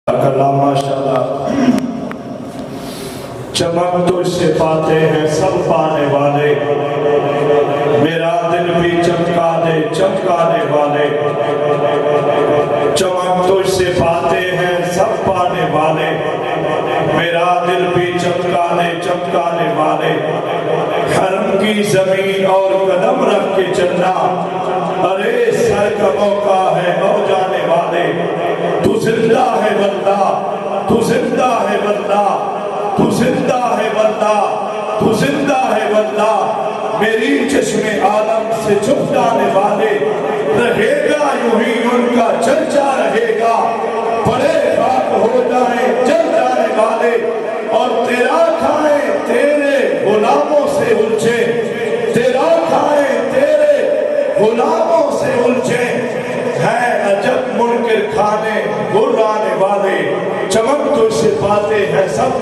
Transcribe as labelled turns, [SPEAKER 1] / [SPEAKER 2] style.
[SPEAKER 1] کلام ماشاءاللہ چمک تو اس سے پاتے ہیں سب پانے والے، میرا دل بھی چمکا دے چمکانے والے، چمک تو اس سے پاتے ہیں سب پانے والے، میرا دل بھی چمکا دے چمکانے والے، حرم کی زمین اور قدم رکھ کے چلنا، ارے سر کا موقع ہے ہو جانے والے، تو زندہ ہے بندہ تو زندہ ہے بندہ تو زندہ ہے بندہ تو زندہ ہے بندہ، میری چشم عالم سے چھپ جانے والے، رہے گا یوں ہی ان کا چرچا رہے گا، بڑے خاک ہو جائیں جل جانے والے، اور تیرا کھائیں تیرے غلاموں سے الجھے، تیرا کھائیں تیرے غلاموں سے الجھے، ہے عجب منکر کھانے گرانے والے، چمک تو سے پاتے ہیں سب